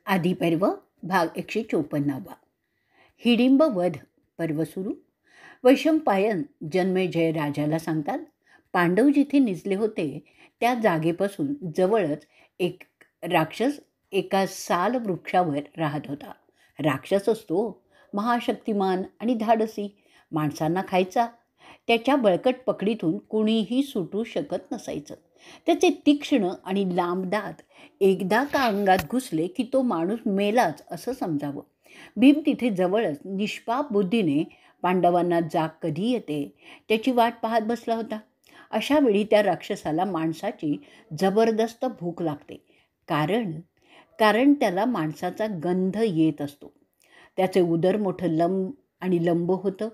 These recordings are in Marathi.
आदिपर्व भाग 154. हिडिंब वध पर्व सुरू. वैशंपायन जन्मेजय राजाला सांगतात, पांडव जिथे निजले होते त्या जागेपासून जवळच एक राक्षस एका साल वृक्षावर राहत होता. राक्षस असतो महाशक्तिमान आणि धाडसी, माणसांना खायचा. त्याच्या बळकट पकडीतून कुणीही सुटू शकत नसायचं. त्याचे तीक्ष्ण आणि लांब दात एकदा का अंगात घुसले की तो माणूस मेलाच असं समजावं. भीम तिथे जवळच निष्पाप बुद्धीने पांडवांना जाग कधी येते त्याची वाट पाहत बसला होता. अशा वेळी त्या राक्षसाला माणसाची जबरदस्त भूक लागते. कारण त्याला माणसाचा गंध येत असतो. त्याचे उदर मोठं लंब होतं.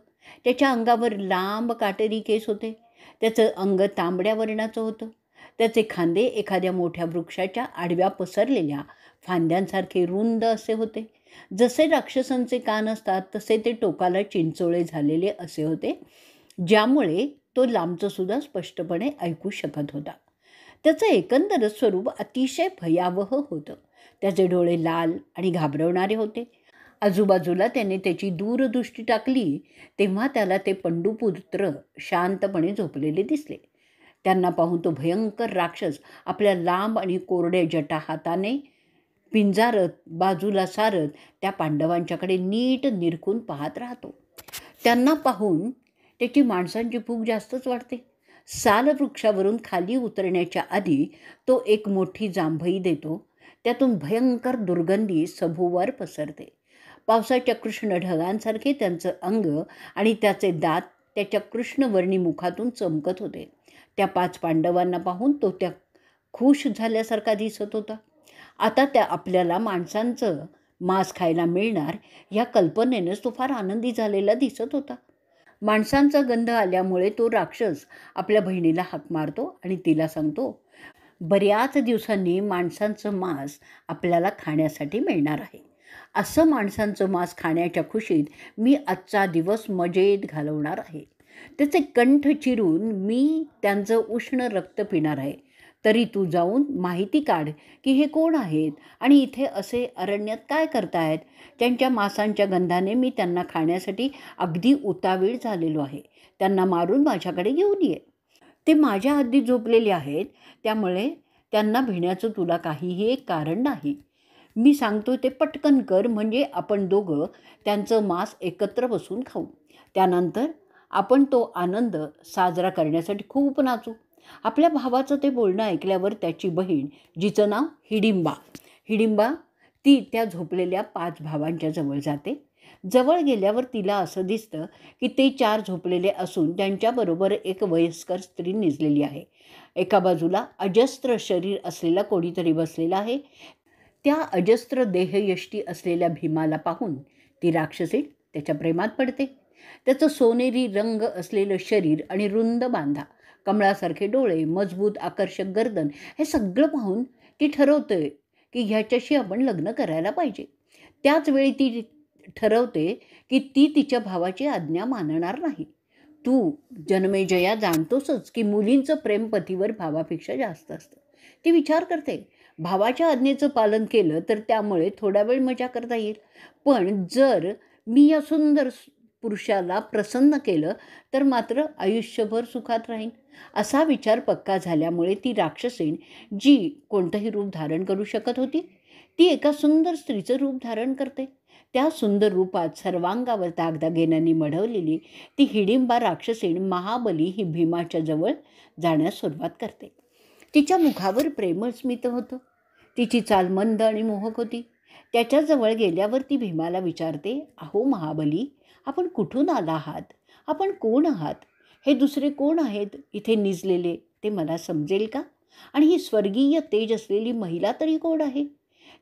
त्याच्या अंगावर लांब काटेरी केस होते. त्याचं अंग तांबड्या वर्णाचं होतं. त्याचे खांदे एखाद्या मोठ्या वृक्षाच्या आडव्या पसरलेल्या फांद्यांसारखे रुंद असे होते. जसे राक्षसांचे कान असतात तसे ते टोकाला चिंचोळे झालेले असे होते, ज्यामुळे तो लांबचं सुद्धा स्पष्टपणे ऐकू शकत होता. त्याचं एकंदर स्वरूप अतिशय भयावह होतं. त्याचे डोळे लाल आणि घाबरवणारे होते. आजूबाजूला त्याने त्याची दूरदृष्टी टाकली तेव्हा त्याला ते पंडुपुत्र शांतपणे झोपलेले दिसले. त्यांना पाहून तो भयंकर राक्षस आपल्या लांब आणि कोरड्या जटा हाताने पिंजारत बाजूला सारत त्या पांडवांच्याकडे नीट निरखून पाहत राहतो. त्यांना पाहून त्याची माणसांची भूक जास्तच वाढते. साल वृक्षावरून खाली उतरण्याच्या आधी तो एक मोठी जांभई देतो. त्यातून भयंकर दुर्गंधी सभोवर पसरते. पावसाच्या कृष्ण ढगांसारखे त्यांचं अंग आणि त्याचे दात त्याच्या कृष्णवर्णी मुखातून चमकत होते. त्या 5 पांडवांना पाहून तो त्या खुश झाल्यासारखा दिसत होता. आता त्या आपल्याला माणसांचं मांस खायला मिळणार ह्या कल्पनेनंच तो फार आनंदी झालेला दिसत होता. माणसांचा गंध आल्यामुळे तो राक्षस आपल्या बहिणीला हाक मारतो आणि तिला सांगतो, बऱ्याच दिवसांनी माणसांचं मांस आपल्याला खाण्यासाठी मिळणार आहे. असं माणसांचं मांस खाण्याच्या खुशीत मी आजचा दिवस मजेत घालवणार आहे. त्याचे कंठ चिरून मी त्यांचं उष्ण रक्त पिणार आहे. तरी तू जाऊन माहिती काढ की हे कोण आहेत आणि इथे असे अरण्यात काय करतायत. त्यांच्या मांसांच्या गंधाने मी त्यांना खाण्यासाठी अगदी उतावीळ झालेलो आहे. त्यांना मारून माझ्याकडे घेऊन ये. ते माझ्या हद्दीत झोपलेले आहेत, त्यामुळे त्यांना भिण्याचं तुला काहीही एक कारण नाही. मी सांगतो ते पटकन कर, म्हणजे आपण दोघं त्यांचं मांस एकत्र बसून खाऊ. त्यानंतर आपण तो आनंद साजरा करण्यासाठी खूप नाचू. आपल्या भावाचं ते बोलणं ऐकल्यावर त्याची बहीण, जिचं नाव हिडिंबा, ती त्या झोपलेल्या 5 भावांच्या जवळ जाते. जवळ गेल्यावर तिला असं दिसतं की ते 4 झोपलेले असून त्यांच्याबरोबर एक वयस्कर स्त्री निजलेली आहे. एका बाजूला अजस्त्र शरीर असलेला कोणीतरी बसलेला आहे. त्या अजस्त्र देहयष्टी असलेल्या भीमाला पाहून ती राक्षसी त्याच्या प्रेमात पडते. त्याचं सोनेरी रंग असलेलं शरीर आणि रुंद बांधा, कमळासारखे डोळे, मजबूत आकर्षक गर्दन, हे सगळं पाहून ती ठरवते की ह्याच्याशी आपण लग्न करायला पाहिजे. त्याच वेळी ती ठरवते की ती तिच्या भावाची आज्ञा मानणार नाही. तू जन्मेजया जाणतोसच की मुलींचं प्रेम पतीवर भावापेक्षा जास्त असतं. ती विचार करते, भावाच्या आज्ञेचं पालन केलं तर त्यामुळे थोडा वेळ मजा करता येईल, पण जर मी या सुंदर पुरुषाला प्रसन्न केलं तर मात्र आयुष्यभर सुखात राहीन. असा विचार पक्का झाल्यामुळे ती राक्षसीण, जी कोणतंही रूप धारण करू शकत होती, ती एका सुंदर स्त्रीचं रूप धारण करते. त्या सुंदर रूपात सर्वांगावर दागदागिन्यांनी मढवलेली ती हिडिंबा राक्षसीण महाबली ही भीमाच्या जवळ जाण्यास सुरुवात करते. तिच्या मुखावर प्रेमळ स्मित होतं. तिची चाल मंद आणि मोहक होती. त्याच्याजवळ गेल्यावर ती भीमाला विचारते, अहो महाबली, आपण कुठून आला आहात? आपण कोण आहात? हे दुसरे कोण आहेत इथे निजलेले ते मला समजेल का? आणि ही स्वर्गीय तेज असलेली महिला तरी कोण आहे?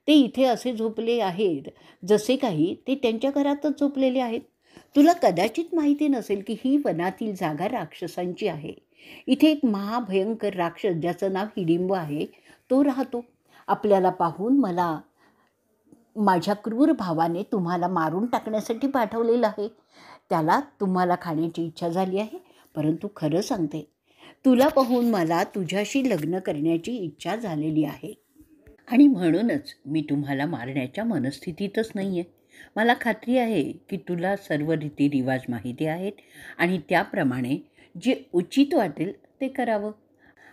ते इथे असे झोपले आहेत जसे काही ते त्यांच्या घरातच झोपलेले आहेत. तुला कदाचित माहिती नसेल की ही वनातील जागा राक्षसांची आहे. इथे एक महाभयंकर राक्षस, ज्याचं नाव हिडिंब आहे, तो राहतो. आपल्याला पाहून मला माझ्या क्रूर भावाने तुम्हाला मारून टाकण्यासाठी पाठवलेलं आहे. त्याला तुम्हाला खाण्याची इच्छा झाली आहे, परंतु खरं सांगते, तुला पाहून मला तुझ्याशी लग्न करण्याची इच्छा झालेली आहे. आणि म्हणूनच मी तुम्हाला मारण्याच्या मनस्थितीतच नाही आहे. मला खात्री आहे की तुला सर्व रीतिरिवाज माहिती आहेत आणि त्याप्रमाणे जे उचित वाटेल ते करावं.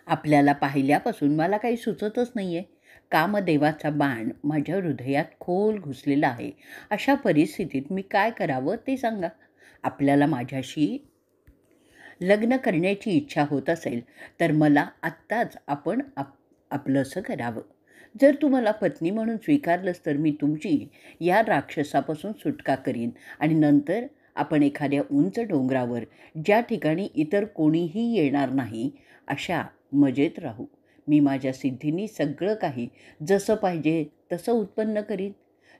आपल्याला पाहिल्यापासून मला काही सुचतच नाही आहे. कामदेवाचा बाण माझ्या हृदयात खोल घुसलेला आहे. अशा परिस्थितीत मी काय करावं ते सांगा. आपल्याला माझ्याशी लग्न करण्याची इच्छा होत असेल तर मला आत्ताच आपण आपलंसं करावं. जर तुम्हाला पत्नी म्हणून स्वीकारलंस तर मी तुमची या राक्षसापासून सुटका करीन आणि नंतर आपण एखाद्या उंच डोंगरावर, ज्या ठिकाणी इतर कोणीही येणार नाही, अशा मजेत राहू. मी माझ्या सिद्धींनी सगळं काही जसं पाहिजे तसं उत्पन्न करीन.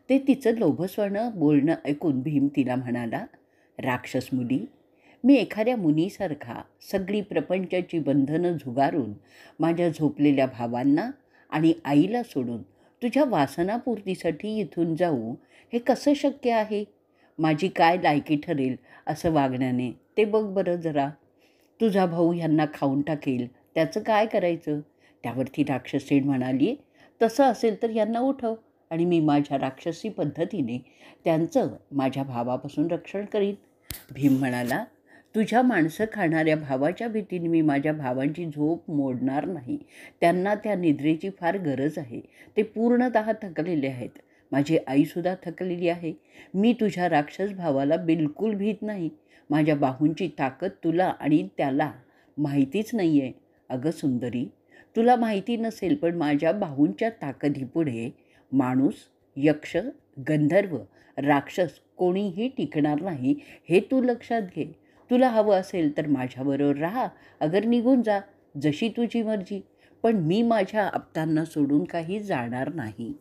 ते तिचं लोभसवाणं बोलणं ऐकून भीम तिला म्हणाला, राक्षस मुली, मी एखाद्या मुनीसारखा सगळी प्रपंचाची बंधनं झुगारून माझ्या झोपलेल्या भावांना आणि आईला सोडून तुझ्या वासनापूर्तीसाठी इथून जाऊ, हे कसं शक्य आहे? माझी काय लायकी ठरेल असं वागण्याने ते बघ बरं जरा. तुझा भाऊ ह्यांना खाऊन टाकेल, त्याचं काय करायचं? त्यावरती राक्षसीण म्हणाली, तसं असेल तर यांना उठव आणि मी माझ्या राक्षसी पद्धतीने त्यांचं माझ्या भावापासून रक्षण करीन. भीम म्हणाला, तुझ्या माणसं खाणाऱ्या भावाच्या भीतीने मी माझ्या भावांची झोप मोडणार नाही. त्यांना त्या निद्रेची फार गरज आहे. ते पूर्णतः थकलेले आहेत. माझी आईसुद्धा थकलेली आहे. मी तुझ्या राक्षस भावाला बिलकुल भीत नाही. माझ्या बाहूंची ताकद तुला आणि त्याला माहितीच नाही आहे. अगं सुंदरी, तुला माहिती नसेल पण माझ्या बाहूंच्या ताकदीपुढे माणूस, यक्ष, गंधर्व, राक्षस कोणीही टिकणार नाही, हे तू लक्षात घे. तुला हवं असेल तर माझ्याबरोबर राहा, अगर निघून जा, जशी तुझी मर्जी. पण मी माझ्या आप्तांना सोडून काही जाणार नाही.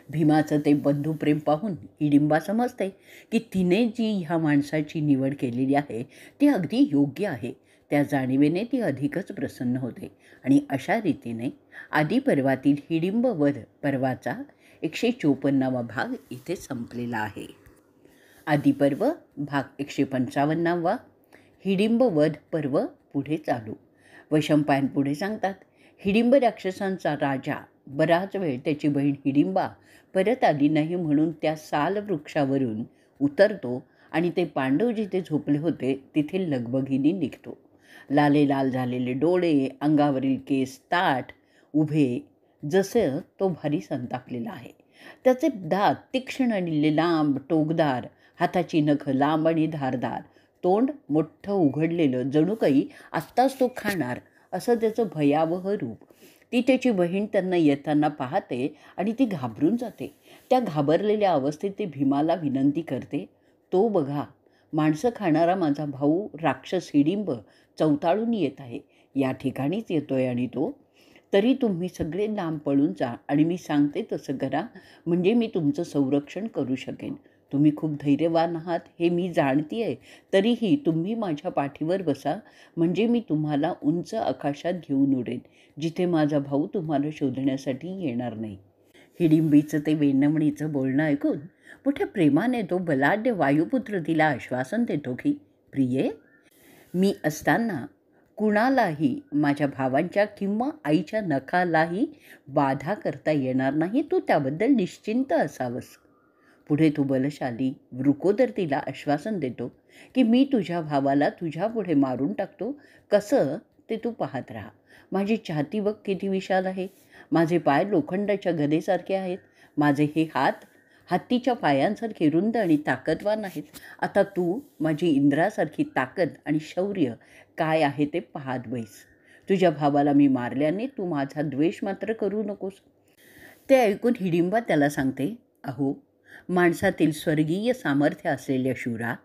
भीमाचं ते बंधुप्रेम पाहून हिडिंबा समजते की तिने जी ह्या माणसाची निवड केलेली आहे ती अगदी योग्य आहे. त्या जाणीवेने ती अधिकच प्रसन्न होते आणि अशा रीतीने आदिपर्वातील हिडिंब वध पर्वाचा 154वा भाग इथे संपलेला आहे. आदिपर्व भाग 155वा. हिडिंब वध पर्व पुढे चालू. वैशंपायन पुढे सांगतात, हिडिंब राक्षसांचा राजा बराच वेळ त्याची बहीण हिडिंबा परत आली नाही म्हणून त्या साल वृक्षावरून उतरतो आणि ते पांडव जिथे झोपले होते तिथे लगबगीने निघतो. लाले लाल झालेले डोळे, अंगावरील केस ताठ उभे, जसं तो भारी संतापलेला आहे. त्याचे दात तीक्ष्ण आणि लांब टोकदार, हाताची नखं लांब आणि धारदार, तोंड मोठं उघडलेलं, जणू काही आत्ताच तो खाणार असं त्याचं भयावह रूप. ती त्याची बहीण त्यांना येताना पाहते आणि ती घाबरून जाते. त्या घाबरलेल्या अवस्थेत ती भीमाला विनंती करते, तो बघा, माणसं खाणारा माझा भाऊ राक्षस हिडिंब चवताळून येत आहे. या ठिकाणीच येतोय आणि तो. तरी तुम्ही सगळे लांब पळून जा आणि मी सांगते तसं करा, म्हणजे मी तुमचं संरक्षण करू शकेन. तुम्ही खूप धैर्यवान आहात हे मी जाणते आहे. तरीही तुम्ही माझ्या पाठीवर बसा, म्हणजे मी तुम्हाला उंच आकाशात घेऊन उडेन, जिथे माझा भाऊ तुम्हाला शोधण्यासाठी येणार नाही. हिडिंबीचं ते विनवणीचं बोलणं ऐकून मोठ्या प्रेमाने तो बलाढ्य वायुपुत्र तिला आश्वासन देतो की, प्रिये, मी असताना कुणालाही माझ्या भावांच्या किंवा आईच्या नखालाही बाधा करता येणार नाही. तू त्याबद्दल निश्चिंत असावंस. पुढे तो बलशाली वृकोदर तिला आश्वासन देतो की मी तुझ्या भावाला तुझ्यापुढे मारून टाकतो. कसं ते तू पाहत राहा. माझी छाती बघ किती विशाल आहे. माझे पाय लोखंडाच्या गदेसारखे आहेत. माझे हे हात हत्तीच्या पायांसारखे रुंद आणि ताकदवान आहेत. आता तू माझी इंद्रासारखी ताकद आणि शौर्य काय आहे ते पाहत बैस. तुझ्या भावाला मी मारल्याने तू माझा द्वेष मात्र करू नकोस. ते ऐकून हिडिंबा त्याला सांगते, अहो माणसातील स्वर्गीय सामर्थ्य असलेल्या शूरा,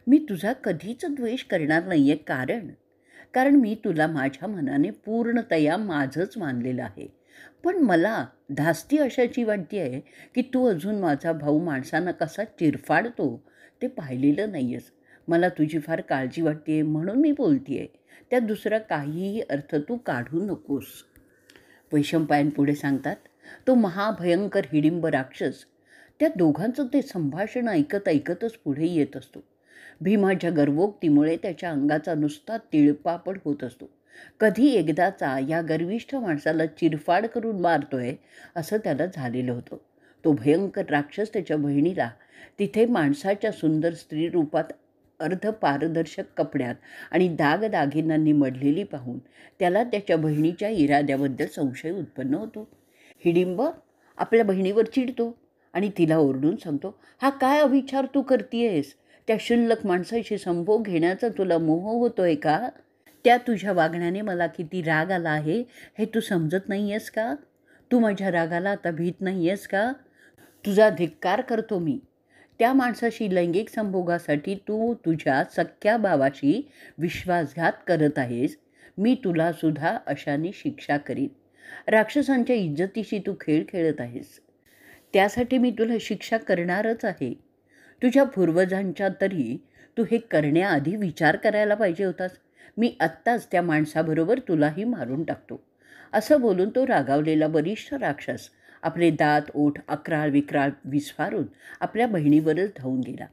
मी तुझा कधीच द्वेष करणार नाही आहे. कारण मी तुला माझ्या मनाने पूर्णतया माझंच मानलेलं आहे. पण मला धास्ती अशाची वाटते आहे की तू अजून माझा भाऊ माणसांना कसा चिरफाडतो ते पाहिलेलं नाही आहेस. मला तुझी फार काळजी वाटते आहे म्हणून मी बोलते आहे. त्यात दुसरा काहीही अर्थ तू काढू नकोस. वैशंपायन पुढे सांगतात, तो महाभयंकर हिडिंब राक्षस त्या दोघांचं ते संभाषण ऐकतच पुढे येत असतो. भीमाच्या गर्वोक्तीमुळे त्याच्या अंगाचा नुसता तिळपापड होत असतो. कधी एकदाचा या गर्विष्ठ माणसाला चिरफाड करून मारतोय असं त्याला झालेलं होतं. तो भयंकर राक्षस त्याच्या बहिणीला तिथे माणसाच्या सुंदर स्त्रीरूपात अर्धपारदर्शक कपड्यात आणि दागदागिन्यांनी मढलेली पाहून त्याला त्याच्या बहिणीच्या इराद्याबद्दल संशय उत्पन्न होतो. हिडिंब आपल्या बहिणीवर चिडतो आणि तिला ओरडून सांगतो, हा काय अविचार तू करतीयेस? त्या क्षुल्लक माणसाशी संभोग घेण्याचा तुला मोह होतोय का? त्या तुझ्या वागण्याने मला किती राग आला आहे हे तू समजत नाही आहेस का? तू माझ्या रागाला आता भीत नाही आहेस का? तुझा धिक्कार करतो मी. त्या माणसाशी लैंगिक संभोगासाठी तू तुझ्या सख्या भावाशी विश्वासघात करत आहेस. मी तुला सुद्धा अशाने शिक्षा करीन. राक्षसांच्या इज्जतीशी तू खेळ खेळत आहेस. त्यासाठी मी तुला शिक्षा करणारच आहे. तुझ्या पूर्वजांच्या तरी तू हे करण्याआधी विचार करायला पाहिजे होतास. मी आत्ताच त्या माणसाबरोबर तुलाही मारून टाकतो. असं बोलून तो रागावलेला बलिष्ठ राक्षस आपले दात ओठ अक्राळ विक्राळ विस्फारून आपल्या बहिणीवरच धावून गेला.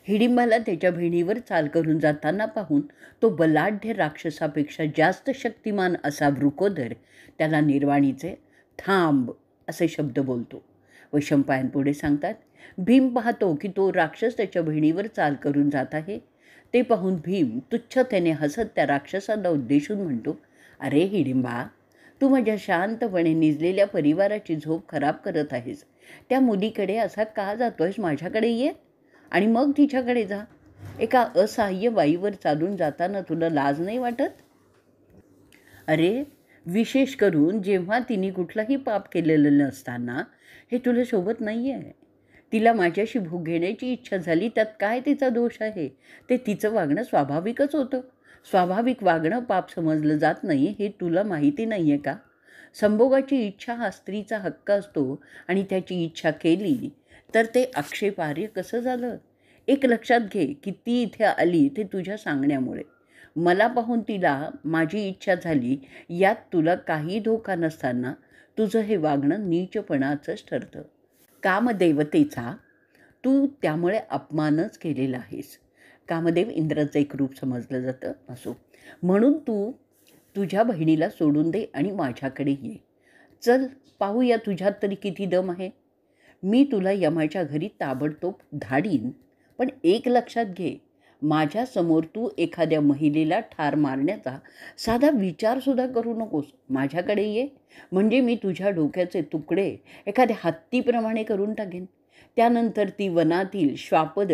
हिडिंबाला त्याच्या बहिणीवर चाल करून जाताना पाहून तो बलाढ्य राक्षसापेक्षा जास्त शक्तिमान असा वृकोदर त्याला निर्वाणीचे थांब असे शब्द बोलतो. वैशंपायन पुढे सांगतात, भीम पाहतो की तो राक्षस त्याच्या बहिणीवर चाल करून जात आहे. ते पाहून भीम तुच्छतेने हसत त्या राक्षसाला उद्देशून म्हणतो, अरे हिडिंबा, तू माझ्या शांतपणे निजलेल्या परिवाराची झोप खराब करत आहेस. त्या मुलीकडे असा का जातोयस? माझ्याकडे ये आणि मग तिच्याकडे जा. एका असहाय्य बाईवर चालून जाताना तुला लाज नाही वाटत? अरे, विशेष करून जेव्हा तिने कुठलाही पाप केलेलं नसताना हे तुला शोभत नाही आहे. तिला माझ्याशी भूक घेण्याची इच्छा झाली, त्यात काय तिचा दोष आहे? ते तिचं वागणं स्वाभाविकच होतं. स्वाभाविक वागणं पाप समजलं जात नाही हे तुला माहिती नाही आहे का? संभोगाची इच्छा हा स्त्रीचा हक्क असतो आणि त्याची इच्छा केली तर ते आक्षेपार्ह कसं झालं? एक लक्षात घे की ती इथे आली ते तुझ्या सांगण्यामुळे. मला पाहून तिला माझी इच्छा झाली यात तुला काही धोका नसताना तुझं हे वागणं नीचपणाचंच ठरतं. कामदेवतेचा तू त्यामुळे अपमानच केलेला आहेस. कामदेव इंद्राचं एक रूप समजलं जातं. असो, म्हणून तू तुझ्या बहिणीला सोडून दे आणि माझ्याकडे ये. चल पाहूया तुझ्यात तरी किती दम आहे. मी तुला यमाच्या घरी ताबडतोब धाडीन. पण एक लक्षात घे, माझ्यासमोर तू एखाद्या महिलेला ठार मारण्याचा साधा विचारसुद्धा करू नकोस. माझ्याकडे ये, म्हणजे मी तुझ्या डोक्याचे तुकडे एखाद्या हत्तीप्रमाणे करून टाकेन. त्यानंतर ती वनातील श्वापद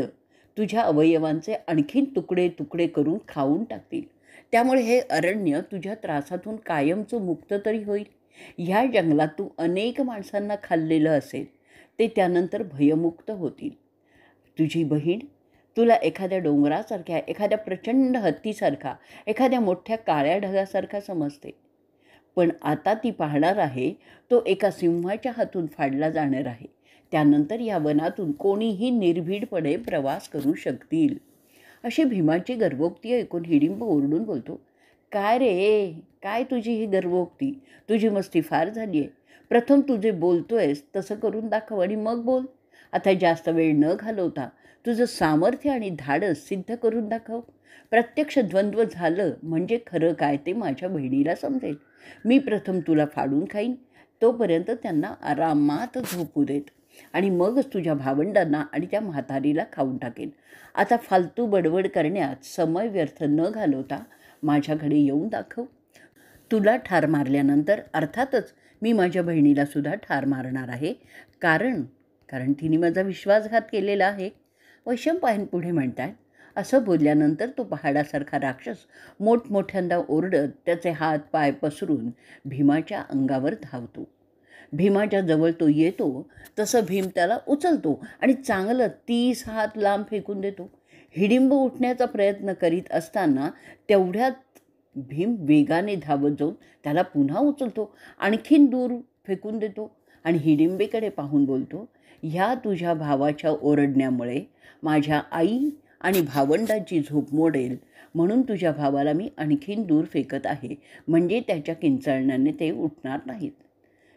तुझ्या अवयवांचे आणखीन तुकडे तुकडे करून खाऊन टाकतील. त्यामुळे हे अरण्य तुझ्या त्रासातून कायमचं मुक्त तरी होईल. ह्या जंगलात तू अनेक माणसांना खाल्लेलं असेल, ते त्यानंतर भयमुक्त होतील. तुझी बहीण तुला एखाद्या डोंगरासारख्या, एखाद्या प्रचंड हत्तीसारखा, एखाद्या मोठ्या काळ्या ढगासारखा समजते. पण आता ती पाहणार आहे तो एका सिंहाच्या हातून फाडला जाणार आहे. त्यानंतर या वनातून कोणीही निर्भीडपणे प्रवास करू शकतील. अशी भीमाची गर्वोक्ती ऐकून हिडिंब ओरडून बोलतो, काय रे, काय तुझी ही गर्वोक्ती? तुझी मस्ती फार झाली आहे. प्रथम तू जे बोलतोयस तसं करून दाखव आणि मग बोल. आता जास्त वेळ न घालवता तुझं सामर्थ्य आणि धाडस सिद्ध करून दाखव. प्रत्यक्ष द्वंद्व झालं म्हणजे खरं काय ते माझ्या बहिणीला समजेल. मी प्रथम तुला फाडून खाईन, तोपर्यंत त्यांना आरामात झोपू देत आणि मगच तुझ्या भावंडांना आणि त्या म्हातारीला खाऊन टाकेन. आता फालतू बडबड करण्यात समय व्यर्थ न घालवता माझ्याकडे येऊन दाखव. तुला ठार मारल्यानंतर अर्थातच मी माझ्या बहिणीलासुद्धा ठार मारणार आहे, कारण तिने माझा विश्वासघात केलेला आहे. वैशंपायन पुढे म्हणतात, असं बोलल्यानंतर तो पहाडासारखा राक्षस मोठमोठ्यांदा ओरडत त्याचे हात पाय पसरून भीमाच्या अंगावर धावतो. भीमाच्या जवळ तो येतो तसं भीम त्याला उचलतो आणि चांगलं 30 हात लांब फेकून देतो. हिडिंब उठण्याचा प्रयत्न करीत असताना तेवढ्यात भीम वेगाने धावत जाऊन त्याला पुन्हा उचलतो, आणखीन दूर फेकून देतो आणि हिडिंबेकडे पाहून बोलतो, ह्या तुझ्या भावाच्या ओरडण्यामुळे माझ्या आई आणि भावंडाची झोप मोडेल, म्हणून तुझ्या भावाला मी आणखीन दूर फेकत आहे, म्हणजे त्याच्या किंचाळण्याने ते उठणार नाहीत.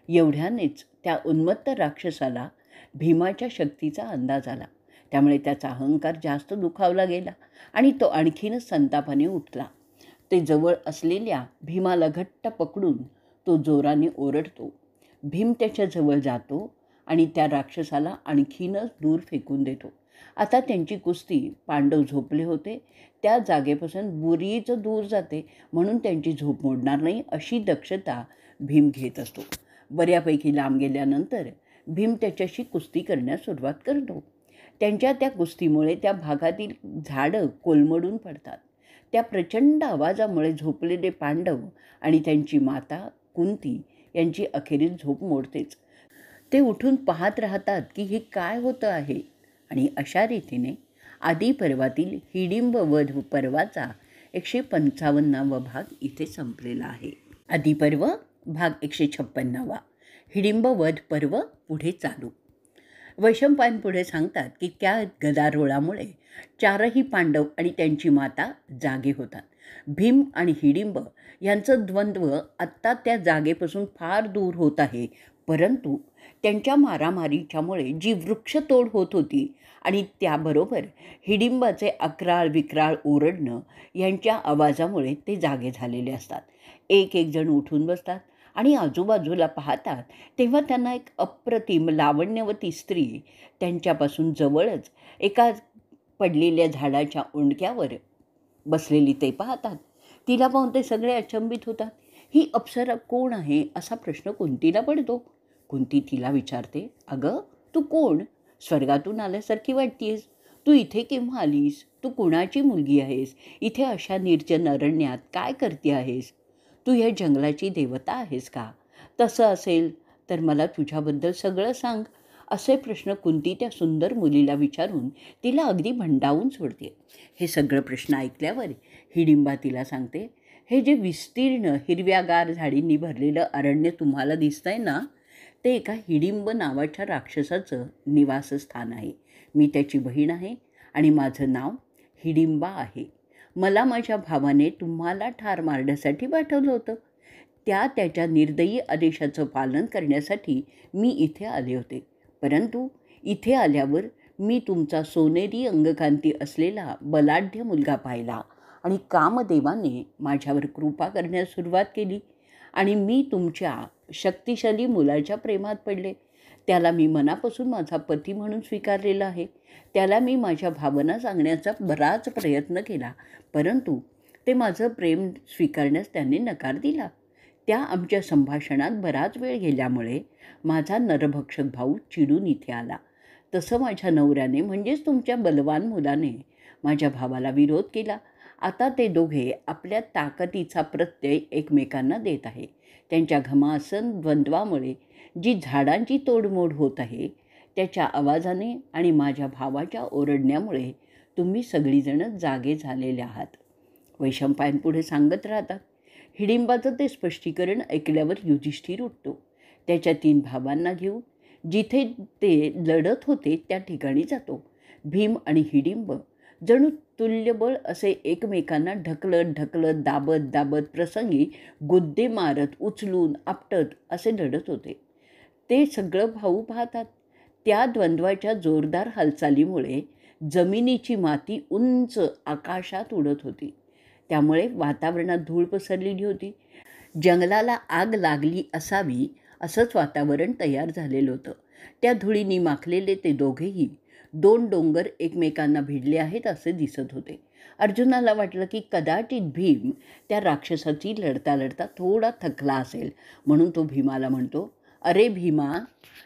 एवढ्यानेच त्या उन्मत्त राक्षसाला भीमाच्या शक्तीचा अंदाज आला. त्यामुळे त्याचा अहंकार जास्त दुखावला गेला आणि तो आणखीनच संतापाने उठला. ते जवळ असलेल्या भीमाला घट्ट पकडून तो जोराने ओरडतो. भीम त्याच्याजवळ जातो आणि त्या राक्षसाला आणखीनच दूर फेकून देतो. आता त्यांची कुस्ती, पांडव झोपले होते त्या जागेपासून बरीच दूर जाते, म्हणून त्यांची झोप मोडणार नाही अशी दक्षता भीम घेत असतो. बऱ्यापैकी लांब गेल्यानंतर भीम त्याच्याशी कुस्ती करण्यास सुरुवात करतो. त्यांच्या त्या कुस्तीमुळे त्या भागातील झाडं कोलमडून पडतात. त्या प्रचंड आवाजामुळे झोपलेले पांडव आणि त्यांची माता कुंती यांची अखेरीस झोप मोडतेच. ते उठून पाहत राहतात की हे काय होतं आहे. आणि अशा रीतीने आदिपर्वातील हिडिंब वध पर्वाचा 155वा भाग इथे संपलेला आहे. आदिपर्व भाग 156. हिडिंब वध पर्व पुढे चालू. वैशंपायन पुढे सांगतात की त्या गदारोळामुळे 4ही पांडव आणि त्यांची माता जागे होतात. भीम आणि हिडिंब यांचं द्वंद्व आत्ता त्या जागेपासून फार दूर होत आहे, परंतु त्यांच्या मारामारीच्यामुळे जी वृक्षतोड होत होती आणि त्याबरोबर हिडिंबाचे अक्राळ विक्राळ ओरडणं यांच्या आवाजामुळे ते जागे झालेले असतात. एक एक जण उठून बसतात आणि आजूबाजूला पाहतात तेव्हा त्यांना एक अप्रतिम लावण्यवती स्त्री त्यांच्यापासून जवळच एका पडलेल्या झाडाच्या ओंडक्यावर बसलेली ते पाहतात. तिला पाहून ते सगळे अचंबित होतात. ही अप्सरा कोण आहे असा प्रश्न कुंतीला पडतो. कुंती तिला विचारते, अगं तू कोण? स्वर्गातून आल्यासारखी वाटतेस. तू इथे केव्हा आलीस? तू कुणाची मुलगी आहेस? इथे अशा निर्जन अरण्यात काय करते आहेस? तू या जंगलाची देवता आहेस का? तसं असेल तर मला तुझ्याबद्दल सगळं सांग. असे प्रश्न कुंती त्या सुंदर मुलीला विचारून तिला अगदी भंडावून सोडते. हे सगळं प्रश्न ऐकल्यावर हिडिंबा तिला सांगते, हे जे विस्तीर्ण हिरव्यागार झाडींनी भरलेलं अरण्य तुम्हाला दिसतंय ना, ते एका हिडिंब नावाच्या राक्षसाचं निवासस्थान आहे. मी त्याची बहीण आहे आणि माझं नाव हिडिंबा आहे. मला माझ्या भावाने तुम्हाला ठार मारण्यासाठी पाठवलं होतं. त्याच्या निर्दयी आदेशाचं पालन करण्यासाठी मी इथे आले होते. परंतु इथे आल्यावर मी तुमचा सोनेरी अंगकांती असलेला बलाढ्य मुलगा पाहिला आणि कामदेवाने माझ्यावर कृपा करण्यास सुरुवात केली आणि मी तुमच्या शक्तिशाली मुलाच्या प्रेमात पडले. त्याला मी मनापासून माझा पती म्हणून स्वीकारलेला आहे. त्याला मी माझ्या भावना सांगण्याचा बराच प्रयत्न केला, परंतु ते माझं प्रेम स्वीकारण्यास त्यांनी नकार दिला. त्या आमच्या संभाषणात बराच वेळ गेल्यामुळे माझा नरभक्षक भाऊ चिडून इथे आला. तसं माझ्या नवऱ्याने म्हणजेच तुमच्या बलवान मुलाने माझ्या भावाला विरोध केला. आता ते दोघे आपल्या ताकदीचा प्रत्यय एकमेकांना देत आहे. त्यांच्या घमासन द्वंद्वामुळे जी झाडांची तोडमोड होत आहे त्याच्या आवाजाने आणि माझ्या भावाच्या ओरडण्यामुळे तुम्ही सगळीजणं जागे झालेले आहात. वैशंपायन पुढे सांगत राहतात. हिडिंबाचं ते स्पष्टीकरण ऐकल्यावर युधिष्ठिर उठतो. त्याच्या 3 भावांना घेऊन जिथे ते लढत होते त्या ठिकाणी जातो. भीम आणि हिडिंब जणू तुल्यबळ असे एकमेकांना ढकलत ढकलत दाबत दाबत प्रसंगी गुद्दे मारत उचलून आपटत असे लढत होते. ते सगळं भाऊ पाहतात. त्या द्वंद्वाच्या जोरदार हालचालीमुळे जमिनीची माती उंच आकाशात उडत होती. त्यामुळे वातावरणात धूळ पसरलेली होती. जंगलाला आग लागली असावी असंच वातावरण तयार झालेलं होतं. त्या धुळीने माखलेले ते दोघेही 2 डोंगर एकमेकांना भिडले आहेत असे दिसत होते. अर्जुनाला वाटलं की कदाचित भीम त्या राक्षसाची लढता लढता थोडा थकला असेल, म्हणून तो भीमाला म्हणतो, अरे भीमा,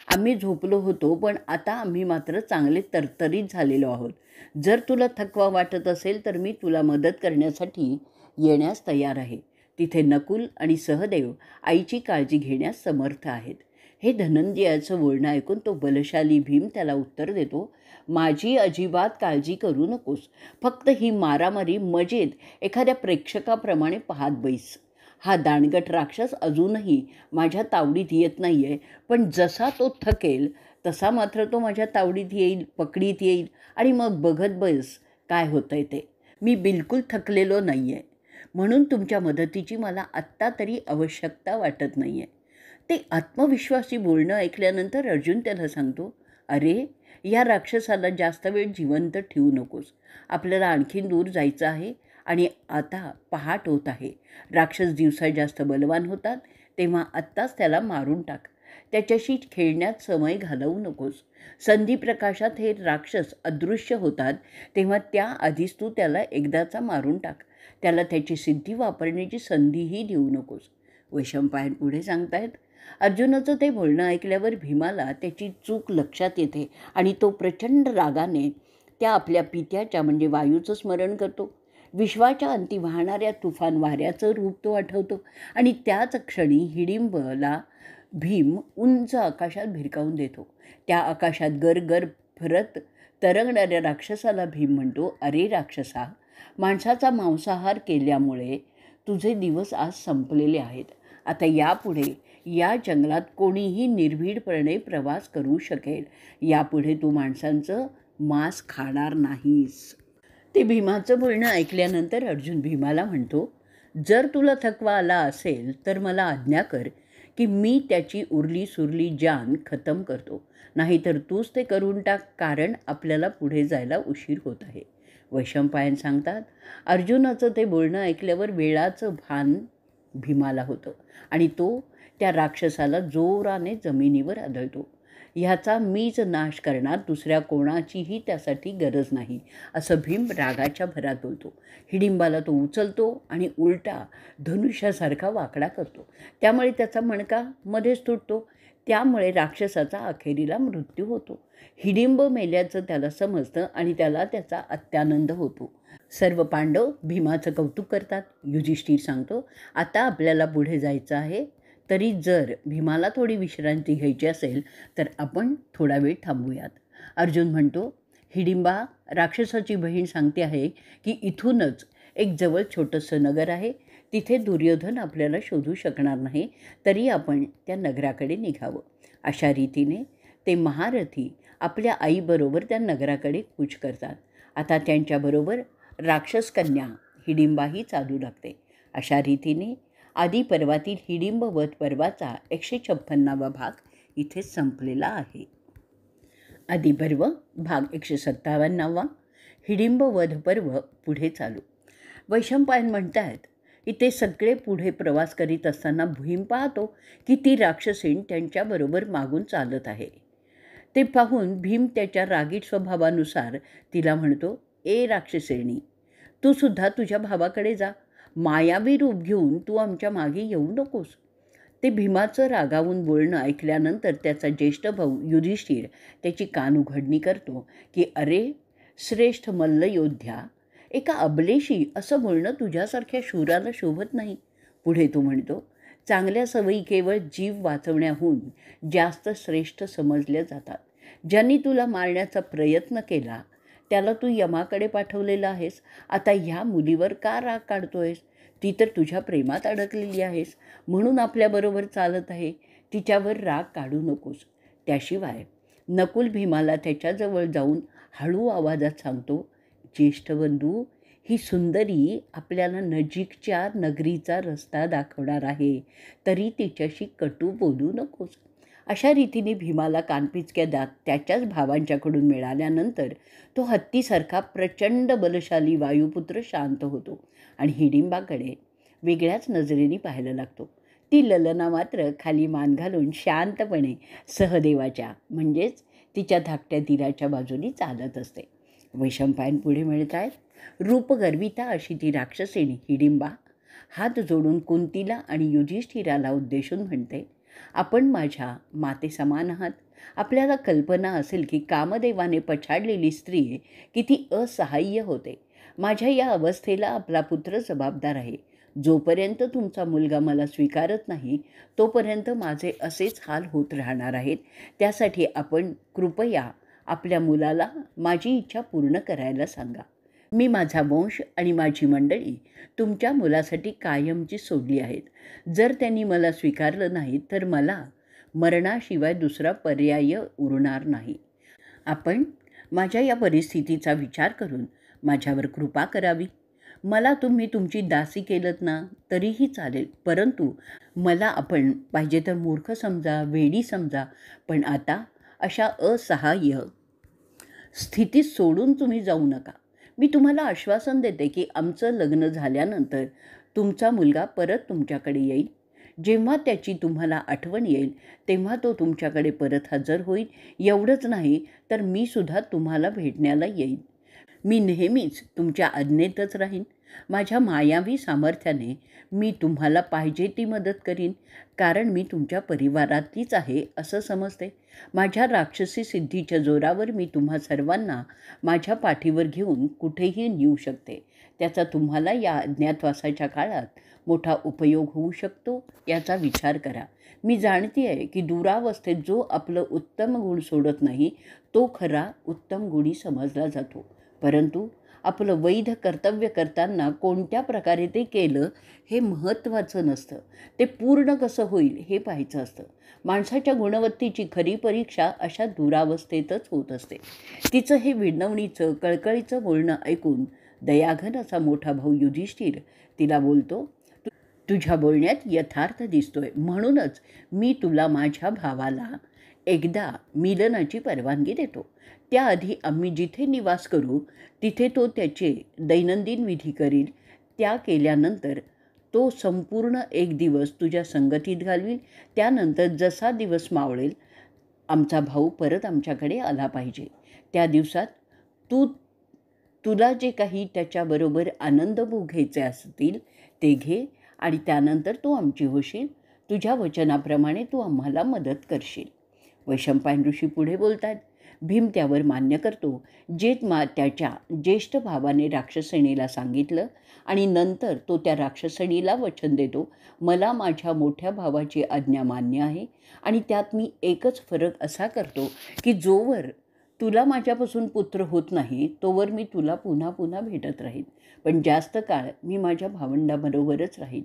आम्ही झोपलो होतो, पण आता आम्ही मात्र चांगले तरतरीत झालेलो आहोत. जर तुला थकवा वाटत असेल तर मी तुला मदत करण्यासाठी येण्यास तयार आहे. तिथे नकुल आणि सहदेव आईची काळजी घेण्यास समर्थ आहेत. हे धनंजयाचं बोलणं ऐकून तो बलशाली भीम त्याला उत्तर देतो, माझी अजिबात काळजी करू नकोस. फक्त ही मारामारी मजेत एखाद्या प्रेक्षकाप्रमाणे पाहत बैस. हा दांडगट राक्षस अजूनही माझ्या तावडीत येत नाही आहे, पण जसा तो थकेल तसा मात्र तो माझ्या तावडीत येईल, पकडीत येईल आणि मग बघत बस काय होतंय ते. मी बिलकुल थकलेलो नाही आहे, म्हणून तुमच्या मदतीची मला आत्ता तरी आवश्यकता वाटत नाही आहे. ते आत्मविश्वासी बोलणं ऐकल्यानंतर अर्जुन त्याला सांगतो, अरे या राक्षसाला जास्त वेळ जिवंत ठेवू नकोस. आपल्याला आणखीन दूर जायचं आहे आणि आता पहाट होत आहे. राक्षस दिवसा जास्त बलवान होतात, तेव्हा आत्ताच त्याला मारून टाक. त्याच्याशी खेळण्यात समय घालवू नकोस. संधिप्रकाशात हे राक्षस अदृश्य होतात, तेव्हा त्याआधीच तू त्याला एकदाचा मारून टाक. त्याला त्याची सिद्धी वापरण्याची संधीही देऊ नकोस. वैशंपायन पुढे सांगतायत, अर्जुनाचं ते बोलणं ऐकल्यावर भीमाला त्याची चूक लक्षात येते आणि तो प्रचंड रागाने त्या आपल्या पित्याच्या म्हणजे वायूचं स्मरण करतो. विश्वाच्या अंती वाहणाऱ्या तुफान वाऱ्याचं रूप तो आठवतो आणि त्याच क्षणी हिडिंबला भीम उंच आकाशात भिरकावून देतो. त्या आकाशात गरगर भरत तरंगणाऱ्या राक्षसाला भीम म्हणतो, अरे राक्षसा, माणसाचा मांसाहार केल्यामुळे तुझे दिवस आज संपलेले आहेत. आता यापुढे या जंगलात कोणीही निर्भीडपणे प्रवास करू शकेल. यापुढे तू माणसांचं मांस खाणार नाहीस. ते भीमाचं बोलणं ऐकल्यानंतर अर्जुन भीमाला म्हणतो, जर तुला थकवा आला असेल तर मला आज्ञा कर की मी त्याची उरली सुरली जान खतम करतो. नाहीतर तूच ते करून टाक, कारण आपल्याला पुढे जायला उशीर होत आहे. वैशंपायन सांगतात, अर्जुनाचं ते बोलणं ऐकल्यावर वेळाचं भान भीमाला होतं आणि तो त्या राक्षसाला जोराने जमिनीवर आदळतो. ह्याचा मीच नाश करणार, दुसऱ्या कोणाचीही त्यासाठी गरज नाही, असं भीम रागाच्या भरात बोलतो. हिडिंबाला तो उचलतो आणि उलटा धनुष्यासारखा वाकडा करतो. त्यामुळे त्याचा मणका मध्येच तुटतो. त्यामुळे राक्षसाचा अखेरीला मृत्यू होतो. हिडिंब मेल्याचं त्याला समजतं आणि त्याला त्याचा अत्यानंद होतो. सर्व पांडव भीमाचं कौतुक करतात. युधिष्ठिर सांगतो, आता आपल्याला पुढे जायचं आहे, तरी जर भीमाला थोडी विश्रांती घ्यायची असेल तर आपण थोडा वेळ थांबूयात. अर्जुन म्हणतो, हिडिंबा, राक्षसाची बहीण सांगते आहे की इथूनच एक जवळ छोटंसं नगर आहे. तिथे दुर्योधन आपल्याला शोधू शकणार नाही, तरी आपण त्या नगराकडे निघावं. अशा रीतीने ते महारथी आपल्या आईबरोबर त्या नगराकडे कूच करतात. आता त्यांच्याबरोबर राक्षस कन्या हिडिंबाही चालू लागते. अशा रीतीने आदी पर्वातील हिडिंब वध पर्वाचा 156वा भाग इथे संपलेला आहे. आदी पर्व भाग 157वा हिडिंब वध पर्व पुढे चालू. वैशंपायन म्हणतात, इथे सगळे पुढे प्रवास करीत असताना भीम पाहतो की ती राक्षसीण त्यांच्याबरोबर मागून चालत आहे. ते पाहून भीम त्याच्या रागीट स्वभावानुसार तिला म्हणतो, ए राक्षसेणी, तू सुद्धा तुझ्या भावाकडे जा. मायावी रूप घेऊन तू आमच्या मागे येऊ नकोस. ते भीमाचं रागावून बोलणं ऐकल्यानंतर त्याचा ज्येष्ठ भाऊ युधिष्ठिर त्याची कान उघडणी करतो की अरे श्रेष्ठ मल्लयोद्ध्या, एका अबलेशी असं बोलणं तुझ्यासारख्या शूराला शोभत नाही. पुढे तो म्हणतो, चांगल्या सवयी केवळ जीव वाचवण्याहून जास्त श्रेष्ठ समजल्या जातात. ज्यांनी तुला मारण्याचा प्रयत्न केला त्याला तू यमाकडे पाठवलेला आहेस. आता ह्या मुलीवर का राग काढतोयस? ती तर तुझ्या प्रेमात अडकलेली आहेस, म्हणून आपल्याबरोबर चालत आहे. तिच्यावर राग काढू नकोस. त्याशिवाय नकुल भीमाला त्याच्याजवळ जाऊन हळू आवाजात सांगतो, ज्येष्ठ बंधू, ही सुंदरी आपल्याला नजीकच्या नगरीचा रस्ता दाखवणार आहे, तरी तिच्याशी कटू बोलू नकोस. अशा रीतीने भीमाला कानपिचक्या दात त्याच्याच भावांच्याकडून मिळाल्यानंतर तो हत्तीसारखा प्रचंड बलशाली वायुपुत्र शांत होतो आणि हिडिंबाकडे वेगळ्याच नजरेने पाहायला लागतो. ती ललना मात्र खाली मान घालून शांतपणे सहदेवाच्या म्हणजेच तिच्या धाकट्या दिराच्या बाजूनी चालत असते. वैशंपायन पुढे म्हणतात, रूपगर्विता अशी ती राक्षसेणी हिडिंबा हात जोडून कुंतीला आणि युधिष्ठिराला उद्देशून म्हणते, आपण माझ्या मातेसमान आहात. आपल्याला कल्पना असेल की कामदेवाने पछाडलेली स्त्री किती असहाय्य होते. माझ्या या अवस्थेला आपला पुत्र जबाबदार आहे. जोपर्यंत तुमचा मुलगा मला स्वीकारत नाही तोपर्यंत माझे असेच हाल होत राहणार आहेत. त्यासाठी आपण कृपया आपल्या मुलाला माझी इच्छा पूर्ण करायला सांगा. मी माझा वंश आणि माझी मंडळी तुमच्या मुलासाठी कायमची सोडली आहेत. जर त्यांनी मला स्वीकारलं नाही तर मला मरणाशिवाय दुसरा पर्याय उरणार नाही. आपण माझ्या या परिस्थितीचा विचार करून माझ्यावर कृपा करावी. मला तुम्ही तुमची दासी केलत ना तरीही चालेल, परंतु मला आपण पाहिजे तर मूर्ख समजा, वेडी समजा, पण आता अशा असहाय्य स्थितीत सोडून तुम्ही जाऊ नका. मी तुम्हाला आश्वासन देते की आमचं लग्न झाल्यानंतर तुमचा मुलगा परत तुमच्याकडे येईल. जेव्हा त्याची तुम्हाला आठवण येईल तेव्हा तो तुमच्याकडे परत हजर होईल. एवढंच नाही तर मी सुद्धा तुम्हाला भेटण्याला येईन. मी नेहमीच तुमच्या आज्ञेतच राहीन. माझ्या मायावी सामर्थ्याने मी तुम्हाला पाहिजे ती मदत करीन, कारण मी तुमच्या परिवारातलीच आहे असं समजते. माझ्या राक्षसी सिद्धीच्या जोरावर मी तुम्हा सर्वांना माझ्या पाठीवर घेऊन कुठेही नेऊ शकते. त्याचा तुम्हाला या अज्ञातवासाच्या काळात मोठा उपयोग होऊ शकतो याचा विचार करा. मी जाणते आहे की दुरावस्थेत जो आपलं उत्तम गुण सोडत नाही तो खरा उत्तम गुणी समजला जातो. परंतु आपलं वैध कर्तव्य करताना कोणत्या प्रकारे ते केलं हे महत्त्वाचं नसतं, ते पूर्ण कसं होईल हे पाहायचं असतं. माणसाच्या गुणवत्तेची खरी परीक्षा अशा दुरावस्थेतच होत असते. तिचं हे विनवणीचं कळकळीचं बोलणं ऐकून दयाघन असा मोठा भाऊ युधिष्ठिर तिला बोलतो, तुझ्या बोलण्यात यथार्थ दिसतोय, म्हणूनच मी तुला माझ्या भावाला एकदा मिलनाची परवानगी देतो. त्याआधी आम्ही जिथे निवास करू तिथे तो त्याचे दैनंदिन विधी करील. त्या केल्यानंतर तो संपूर्ण एक दिवस तुझ्या संगतीत घालवील. त्यानंतर जसा दिवस मावळेल आमचा भाऊ परत आमच्याकडे आला पाहिजे. त्या दिवसात तुला जे काही त्याच्याबरोबर आनंद भोगायचे असतील ते घे आणि त्यानंतर तू आमची होशील. तुझ्या वचनाप्रमाणे तू आम्हाला मदत करशील. वैशंपायन ऋषी पुढे बोलतात, भीम त्यावर मान्य करतो. त्याच्या ज्येष्ठ भावाने राक्षसणीला सांगितलं आणि नंतर तो त्या राक्षसणीला वचन देतो, मला माझ्या मोठ्या भावाची आज्ञा मान्य आहे आणि त्यात मी एकच फरक असा करतो की जोवर तुला माझ्यापासून पुत्र होत नाही तोवर मी तुला पुन्हा पुन्हा भेटत राहीन, पण जास्त काळ मी माझ्या भावंडाबरोबरच राहीन.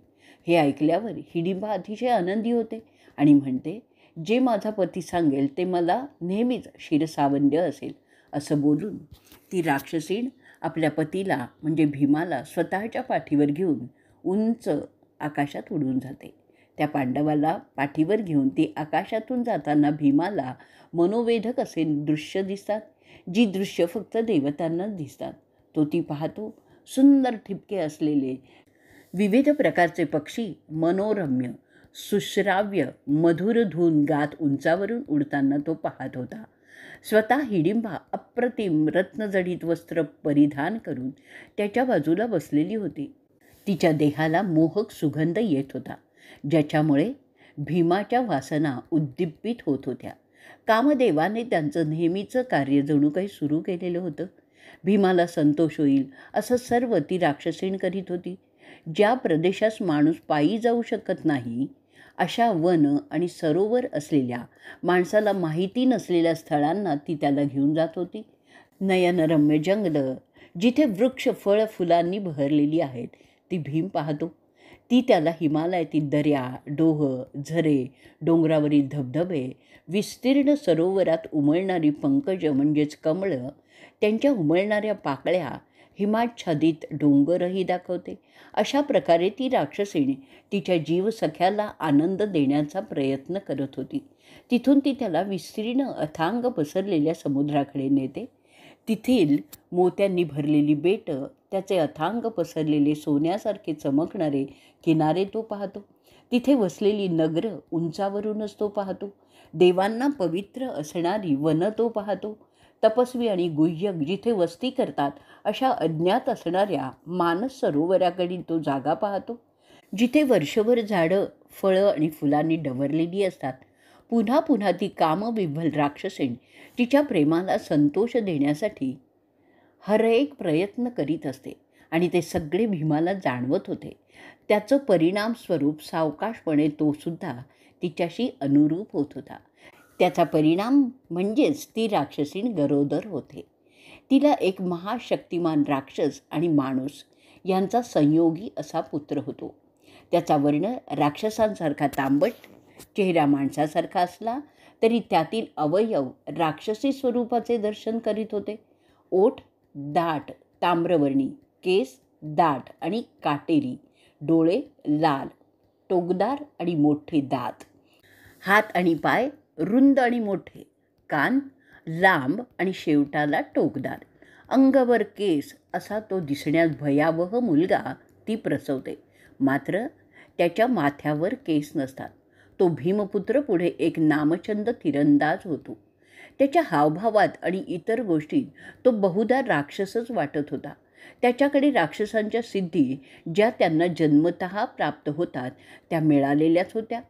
हे ऐकल्यावर हिडिंबा अतिशय आनंदी होते आणि म्हणते, जे माझा पती सांगेल ते मला नेहमीच शिरसावंद्य असेल. असं बोलून ती राक्षसीण आपल्या पतीला म्हणजे भीमाला स्वतःच्या पाठीवर घेऊन उंच आकाशात उडून जाते. त्या पांडवाला पाठीवर घेऊन ती आकाशातून जाताना भीमाला मनोवेधक असे दृश्य दिसतात, जी दृश्य फक्त देवतांनाच दिसतात. तो ती पाहतो. सुंदर ठिपके असलेले विविध प्रकारचे पक्षी मनोरम्य सुश्राव्य मधुर धून गात उंचावरून उडताना तो पाहत होता. स्वतः हिडिंबा अप्रतिम रत्नजडित वस्त्र परिधान करून त्याच्या बाजूला बसलेली होती. तिच्या देहाला मोहक सुगंध येत होता, ज्याच्यामुळे भीमाच्या वासना उद्दीपित होत होत्या. कामदेवाने त्यांचं नेहमीचं कार्य जणू काही सुरू केलेलं होतं. भीमाला संतोष होईल असं सर्व ती राक्षसीण करीत होती. ज्या प्रदेशास माणूस पायी जाऊ शकत नाही अशा वन आणि सरोवर असलेल्या माणसाला माहिती नसलेल्या स्थळांना ती त्याला घेऊन जात होती. नयनरम्य जंगलं जिथे वृक्ष फळ फुलांनी बहरलेली आहेत ती भीम पाहतो. ती त्याला हिमालयातील दऱ्या डोह झरे डोंगरावरील धबधबे विस्तीर्ण सरोवरात उमलणारी पंकज म्हणजेच कमळं त्यांच्या उमलणाऱ्या पाकळ्या हिमाच्छादित डोंगरही दाखवते. अशा प्रकारे ती राक्षसीण तिच्या जीवसख्याला आनंद देण्याचा प्रयत्न करत होती. तिथून ती त्याला विस्तीर्ण अथांग पसरलेल्या समुद्राकडे नेते. तिथील मोत्यांनी भरलेली बेटं त्याचे अथांग पसरलेले सोन्यासारखे चमकणारे किनारे तो पाहतो. तिथे वसलेली नगरं उंचावरूनच तो पाहतो. देवांना पवित्र असणारी वनं तो पाहतो. तपस्वी आणि गुह्यक जिथे वस्ती करतात अशा अज्ञात असणाऱ्या मानस सरोवराकडील तो जागा पाहतो, जिथे वर्षभर झाडं फळं आणि फुलांनी डवरलेली असतात. पुन्हा पुन्हा ती कामविव्हल राक्षसीण तिच्या प्रेमाला संतोष देण्यासाठी हर एक प्रयत्न करीत असते आणि ते सगळे भीमाला जाणवत होते. त्याचं परिणामस्वरूप सावकाशपणे तो सुद्धा तिच्याशी अनुरूप होत होता. त्याचा परिणाम म्हणजेच ती राक्षसीण गरोदर होते. तिला एक महाशक्तिमान राक्षस आणि माणूस यांचा संयोगी असा पुत्र होतो. त्याचा वर्ण राक्षसांसारखा तांबट, चेहरा माणसासारखा असला तरी त्यातील अवयव राक्षसी स्वरूपाचे दर्शन करीत होते. ओठ दाट ताम्रवर्णी, केस दाट आणि काटेरी, डोळे लाल, टोकदार आणि मोठे दात, हात आणि पाय रुंद आणि मोठे, कान लांब आणि शेवटाला टोकदार, अंगावर केस असा तो दिसण्यास भयावह मुलगा ती प्रसवते. मात्र त्याच्या माथ्यावर केस नसतात. तो भीमपुत्र पुढे एक नामचंद तिरंदाज होतो. त्याच्या हावभावात आणि इतर गोष्टीत तो बहुधा राक्षसच वाटत होता. त्याच्याकडे राक्षसांच्या सिद्धी ज्या त्यांना जन्मतः प्राप्त होतात त्या मिळालेल्याच होत्या.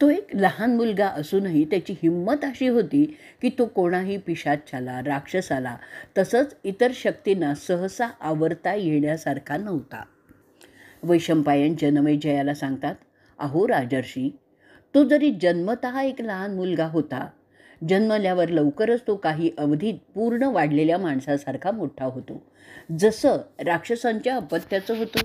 तो एक लहान मुलगा असूनही त्याची हिंमत अशी होती की तो कोणाही पिशाचाला, राक्षसाला तसंच इतर शक्तींना सहसा आवरता येण्यासारखा नव्हता. वैशंपायन जनमेजयाला सांगतात, अहो राजर्षी, तो जरी जन्मतः एक लहान मुलगा होता, जन्मल्यावर लवकरच तो काही अवधीत पूर्ण वाढलेल्या माणसासारखा मोठा होतो. जसं राक्षसांच्या अपत्याचं होतं.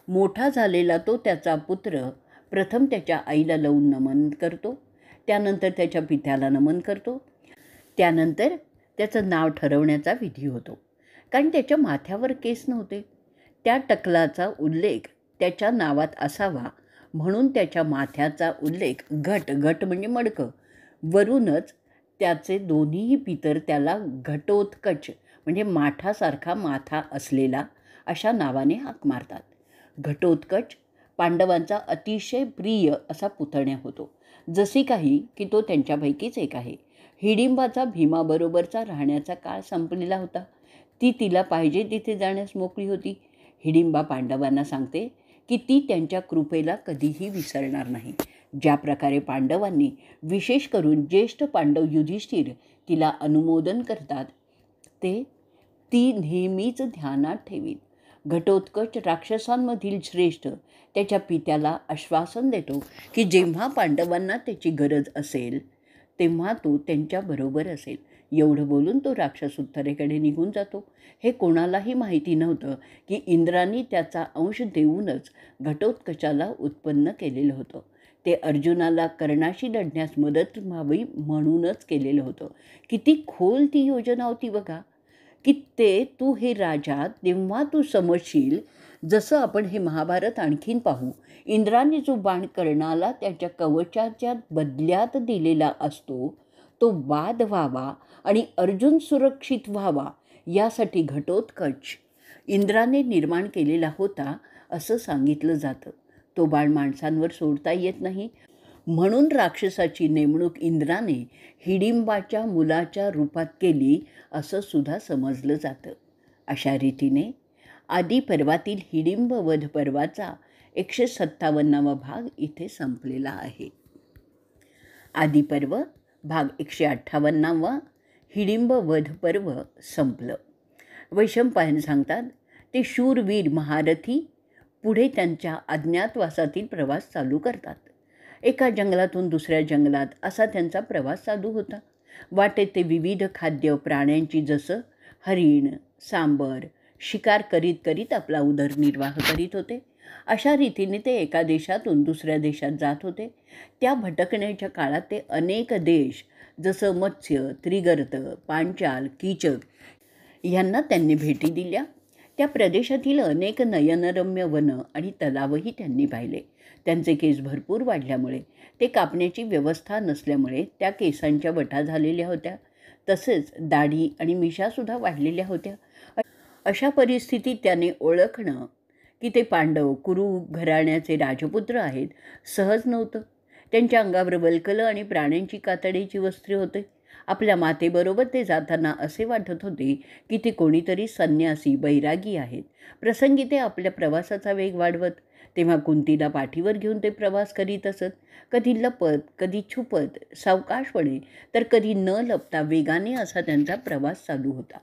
मोठा झालेला तो त्याचा पुत्र प्रथम त्याच्या आईला लावून नमन करतो, त्यानंतर त्याच्या पित्याला नमन करतो, त्यानंतर त्याचं नाव ठरवण्याचा विधी होतो. कारण त्याच्या माथ्यावर केस नव्हते. त्या टकलाचा उल्लेख त्याच्या नावात असावा म्हणून त्याच्या माथ्याचा उल्लेख घट म्हणजे मडकं वरूनच त्याचे दोन्हीही पितर त्याला घटोत्कच म्हणजे माठासारखा माथा असलेला अशा नावाने हाक मारतात. घटोत्कच पांडवांचा अतिशय प्रिय असा पुतण्या होतो. जसे काही की तो त्यांच्यापैकीच एक आहे. हिडिंबाचा भीमाबरोबरचा राहण्याचा काळ संपलेला होता. ती तिला पाहिजे तिथे जाण्यास मोकळी होती. हिडिंबा पांडवांना सांगते की ती त्यांच्या कृपेला कधीही विसरणार नाही. ज्या प्रकारे पांडवांनी, विशेष करून ज्येष्ठ पांडव युधिष्ठिर तिला अनुमोदन करतात ते ती नेहमीच ध्यानात ठेवील. घटोत्कच राक्षसांमधील श्रेष्ठ त्याच्या पित्याला आश्वासन देतो की जेव्हा पांडवांना त्याची गरज असेल तेव्हा तो त्यांच्याबरोबर असेल. एवढं बोलून तो राक्षस उत्तरेकडे निघून जातो. हे कोणालाही माहिती नव्हतं की इंद्राने त्याचा अंश देऊनच घटोत्कचाला उत्पन्न केलेलं होतं. ते अर्जुनाला कर्णाशी लढण्यास मदत व्हावी म्हणूनच केलेलं होतं. किती खोल ती योजना होती बघा. की ते तू हे राजा तेव्हा तू समजशील. जसं आपण हे महाभारत आणखीन पाहू. इंद्राने जो बाण कर्णाला त्याच्या कवचाच्या बदल्यात दिलेला असतो तो बाद व्हावा आणि अर्जुन सुरक्षित व्हावा यासाठी घटोत्कच इंद्राने निर्माण केलेला होता असं सांगितलं जातं. तो बाण माणसांवर सोडता येत नाही म्हणून राक्षसाची नेमणूक इंद्राने हिडिंबाच्या मुलाच्या रूपात केली असं सुद्धा समजलं जातं. अशा रीतीने आदिपर्वातील हिडिंब वध पर्वाचा 157वा भाग इथे संपलेला आहे. आदिपर्व भाग 158वा हिडिंब वध पर्व संपलं. वैशंपायन सांगतात, ते शूरवीर महारथी पुढे त्यांच्या अज्ञातवासातील प्रवास चालू करतात. एका जंगलातून दुसऱ्या जंगलात असा त्यांचा प्रवास चालू होता. वाटेत ते विविध खाद्य प्राण्यांची जसं हरिण, सांबर शिकार करीत करीत आपला उदरनिर्वाह करीत होते. अशा रीतीने ते एका देशातून दुसऱ्या देशात जात होते. त्या भटकण्याच्या काळात ते अनेक देश जसं मत्स्य, त्रिगर्त, पांचाल, कीचक यांना त्यांनी भेटी दिल्या. त्या प्रदेशातील अनेक नयनरम्य वनं आणि तलावही त्यांनी पाहिले. त्यांचे केस भरपूर वाढल्यामुळे, ते कापण्याची व्यवस्था नसल्यामुळे त्या केसांच्या वटा झालेल्या होत्या. तसेच दाढी आणि मिशासुद्धा वाढलेल्या होत्या. अशा परिस्थितीत त्याने ओळखणं की ते पांडव कुरु घराण्याचे राजपुत्र आहेत सहज नव्हतं. त्यांच्या अंगावर वल्कलं आणि प्राण्यांची कातडीची वस्त्रे होते. आपल्या मातेबरोबर ते जाताना असे वाटत होते की ते कोणीतरी संन्यासी बैरागी आहेत. प्रसंगी ते आपल्या प्रवासाचा वेग वाढवत. तेव्हा कुंतीला पाठीवर घेऊन ते प्रवास करीत असत. कधी लपत, कधी छुपत, सावकाशपणे, तर कधी न लपता वेगाने असा त्यांचा प्रवास चालू होता.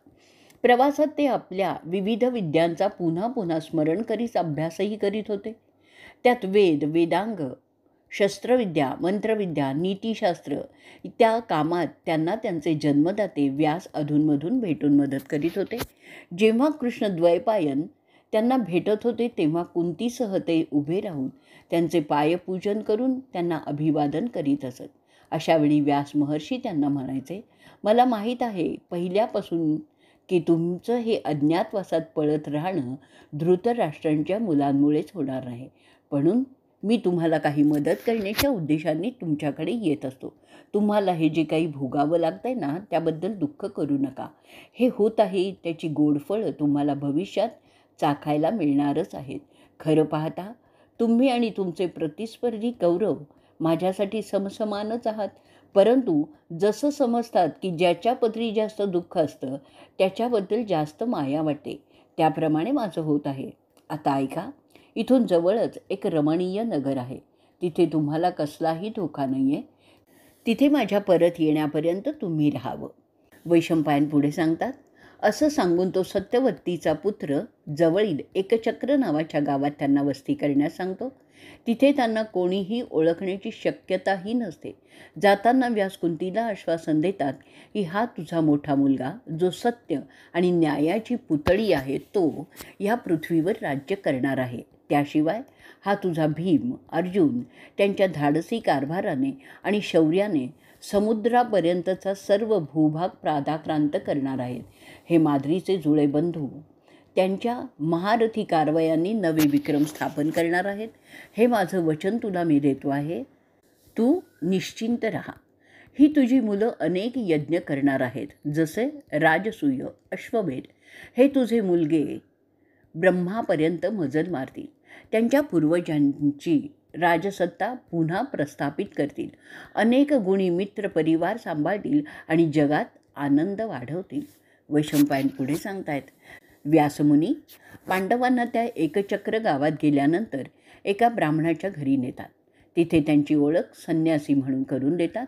प्रवासात ते आपल्या विविध विद्यांचा पुन्हा पुन्हा स्मरण करीत अभ्यासही करीत होते. त्यात वेद, वेदांग, शस्त्रविद्या, मंत्रविद्या, नीतिशास्त्र त्या कामात त्यांना त्यांचे जन्मदाते व्यास अधूनमधून भेटून मदत करीत होते. जेव्हा कृष्ण द्वैपायन त्यांना भेटत होते तेव्हा कुंतीसह ते उभे राहून त्यांचे पायपूजन करून त्यांना अभिवादन करीत असत. अशावेळी व्यास महर्षी त्यांना म्हणायचे, मला माहीत आहे पहिल्यापासून की तुमचं हे अज्ञातवासात पळत राहणं धृतराष्ट्रांच्या मुलांमुळेच होणार नाही. म्हणून मी तुम्हाला काही मदत करण्याच्या उद्देशाने तुमच्याकडे येत असतो. तुम्हाला हे जे काही भोगावं लागतं आहे ना, त्याबद्दल दुःख करू नका. हे होत आहे त्याची गोड फळं तुम्हाला भविष्यात चाखायला मिळणारच आहेत. खरं पाहता तुम्ही आणि तुमचे प्रतिस्पर्धी कौरव माझ्यासाठी समसमानच आहात. परंतु जसं समजतात की ज्याच्या पदरी जास्त दुःख असतं त्याच्याबद्दल जास्त माया वाटते, त्याप्रमाणे माझं होत आहे. आता ऐका, इथून जवळच एक रमणीय नगर आहे. तिथे तुम्हाला कसलाही धोका नाही आहे. तिथे माझ्या परत येण्यापर्यंत तुम्ही राहावं. वैशंपायन पुढे सांगतात. असं सांगून तो सत्यवतीचा पुत्र जवळील एकचक्र नावाच्या गावात त्यांना वस्ती करण्यास सांगतो. तिथे त्यांना कोणीही ओळखण्याची शक्यताही नसते. जाताना व्यास कुंतीला आश्वासन देतात की हा तुझा मोठा मुलगा जो सत्य आणि न्यायाची पुतळी आहे तो या पृथ्वीवर राज्य करणार आहे. त्याशिवाय हा तुझा भीम अर्जुन त्यांच्या धाडसी कारभाराने आणि शौर्याने समुद्रापर्यंतचा सर्व भूभाग प्रादाक्रांत करणार आहेत. हे माद्रीचे जुळे बंधू त्यांच्या महारथी कारवायांनी नवे विक्रम स्थापन करणार आहेत. हे माझं वचन तुला मी देतो आहे. तू निश्चिंत राहा. ही तुझी मुलं अनेक यज्ञ करणार आहेत, जसे राजसूय अश्वमेध. हे तुझे मुलगे ब्रह्मापर्यंत मजल मारतील. त्यांच्या पूर्वजांची राजसत्ता पुन्हा प्रस्थापित करतील. अनेक गुणी मित्र परिवार सांभाळतील आणि जगात आनंद वाढवतील. वैशंपायन पुढे सांगतायत. व्यासमुनी पांडवांना त्या एकचक्र गावात गेल्यानंतर एका ब्राह्मणाच्या घरी नेतात. तिथे त्यांची ओळख संन्यासी म्हणून करून देतात.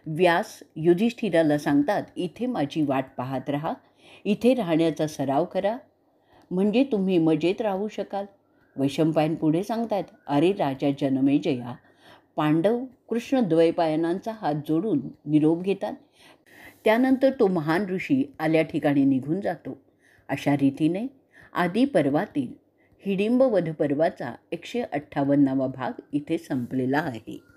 व्यास युधिष्ठिराला सांगतात, इथे माझी वाट पाहत राहा. इथे राहण्याचा सराव करा म्हणजे तुम्ही मजेत राहू शकाल. वैशंपायन पुढे सांगतात. अरे राजा जनमेजया, पांडव कृष्णद्वैपायनांचा हात जोडून निरोप घेतात. त्यानंतर तो महान ऋषी आल्या ठिकाणी निघून जातो. अशा रीतीने आदी पर्वातील हिडिंबवध पर्वाचा 158वा भाग इथे संपलेला आहे.